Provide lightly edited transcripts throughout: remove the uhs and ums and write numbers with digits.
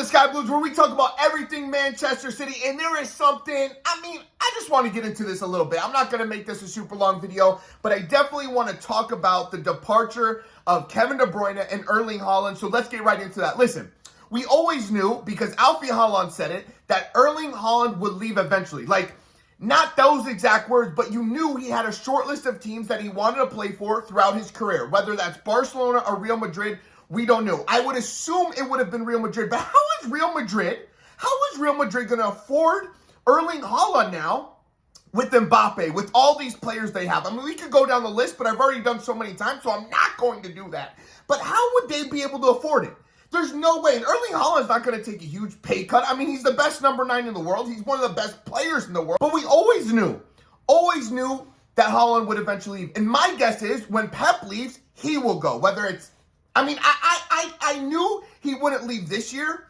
Sky Blues, where we talk about everything Manchester City, and there is something, I just want to get into this a little bit. I'm not going to make this a super long video, but I definitely want to talk about the departure of Kevin De Bruyne and Erling Haaland, so let's get right into that. Listen, we always knew, because Alfie Haaland said it, that Erling Haaland would leave eventually. Like, not those exact words, but you knew he had a short list of teams that he wanted to play for throughout his career, whether that's Barcelona or Real Madrid. We don't know. I would assume it would have been Real Madrid, but how is Real Madrid going to afford Erling Haaland now with Mbappe, with all these players they have? I mean, we could go down the list, but I've already done so many times, so I'm not going to do that. But how would they be able to afford it? There's no way. And Erling Haaland's not going to take a huge pay cut. I mean, he's the best number 9 in the world. He's one of the best players in the world. But we always knew that Haaland would eventually leave. And my guess is when Pep leaves, he will go. Whether it's, I knew he wouldn't leave this year,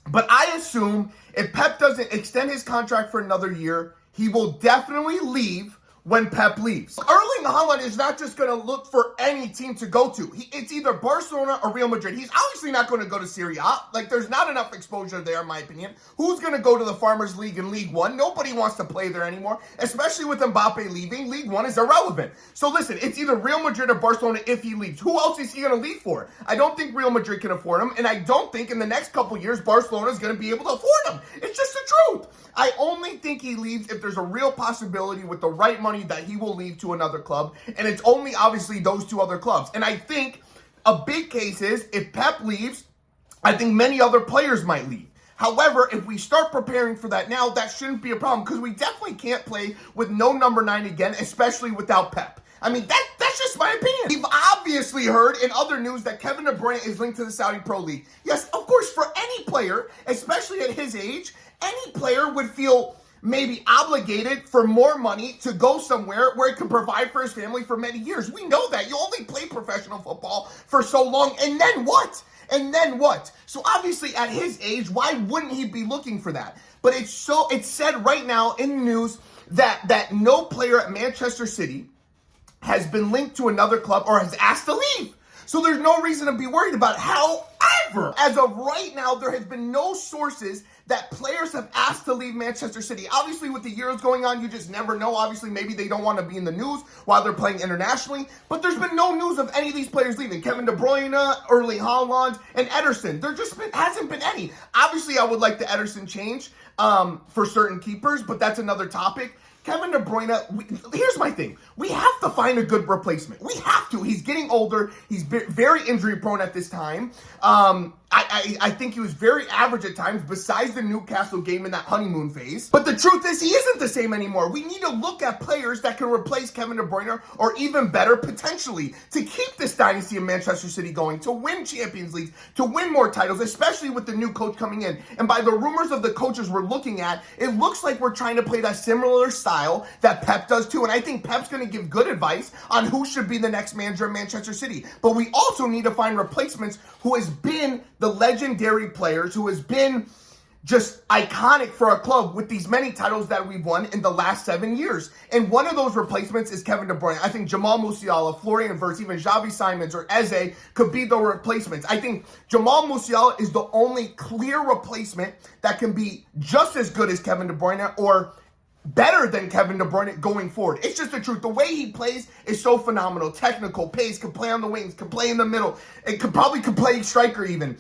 but I assume if Pep doesn't extend his contract for another year, he will definitely leave when Pep leaves. Erling Haaland is not just going to look for any team to go to. It's either Barcelona or Real Madrid. He's obviously not going to go to Serie A. Like, there's not enough exposure there, in my opinion. Who's going to go to the Farmers League in League One? Nobody wants to play there anymore, especially with Mbappe leaving. League One is irrelevant. So listen, it's either Real Madrid or Barcelona if he leaves. Who else is he going to leave for? I don't think Real Madrid can afford him, and I don't think in the next couple years Barcelona is going to be able to afford him. It's just the truth. I only think he leaves if there's a real possibility with the right money that he will leave to another club, and it's only obviously those two other clubs. And I think a big case is if Pep leaves, I think many other players might leave. However, if we start preparing for that now, that shouldn't be a problem, because we definitely can't play with no number 9 again, especially without Pep. I mean, that's just my opinion. We've obviously heard in other news that Kevin De Bruyne is linked to the Saudi Pro League. Yes, of course, for any player, especially at his age, any player would feel maybe obligated for more money to go somewhere where he can provide for his family for many years. We know that. You only play professional football for so long, and then what? And then what? So obviously at his age, why wouldn't he be looking for that? But it's said right now in the news that no player at Manchester City has been linked to another club or has asked to leave. So there's no reason to be worried about it. However, as of right now, there has been no sources that players have asked to leave Manchester City. Obviously, with the Euros going on, you just never know. Obviously, maybe they don't want to be in the news while they're playing internationally. But there's been no news of any of these players leaving. Kevin De Bruyne, Erling Haaland, and Ederson. There just hasn't been any. Obviously, I would like the Ederson change for certain keepers, but that's another topic. Kevin De Bruyne, here's my thing. We have to find a good replacement. We have to. He's getting older. He's very injury prone at this time. I think he was very average at times besides the Newcastle game in that honeymoon phase. But the truth is he isn't the same anymore. We need to look at players that can replace Kevin De Bruyne, or even better, potentially, to keep this dynasty of Manchester City going, to win Champions Leagues, to win more titles, especially with the new coach coming in. And by the rumors of the coaches we're looking at, it looks like we're trying to play that similar style that Pep does too. And I think Pep's going to give good advice on who should be the next manager of Manchester City. But we also need to find replacements who has been the legendary players, who has been just iconic for our club with these many titles that we've won in the last 7 years. And one of those replacements is Kevin De Bruyne. I think Jamal Musiala, Florian Wirtz, even Xavi Simons or Eze could be the replacements. I think Jamal Musiala is the only clear replacement that can be just as good as Kevin De Bruyne, or better than Kevin De Bruyne going forward. It's just the truth. The way he plays is so phenomenal. Technical, pace, can play on the wings, can play in the middle, and could play striker even.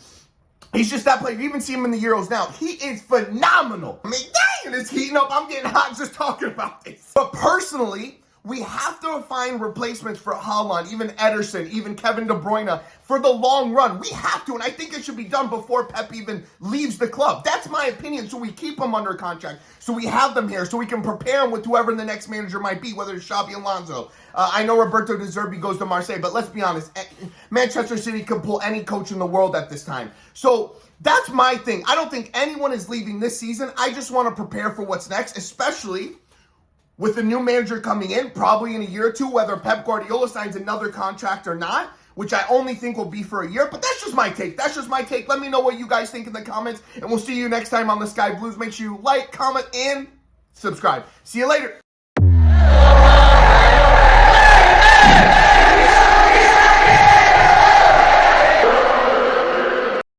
He's just that player. You even see him in the Euros now. He is phenomenal. I mean, dang, it's heating up. I'm getting hot just talking about this. But personally, we have to find replacements for Haaland, even Ederson, even Kevin De Bruyne for the long run. We have to, and I think it should be done before Pep even leaves the club. That's my opinion, so we keep them under contract, so we have them here, so we can prepare them with whoever the next manager might be, whether it's Xabi Alonso. I know Roberto De Zerbi goes to Marseille, but let's be honest, Manchester City can pull any coach in the world at this time. So that's my thing. I don't think anyone is leaving this season. I just want to prepare for what's next, especially with the new manager coming in, probably in a year or two, whether Pep Guardiola signs another contract or not, which I only think will be for a year. But that's just my take. That's just my take. Let me know what you guys think in the comments, and we'll see you next time on the Sky Blues. Make sure you like, comment, and subscribe. See you later.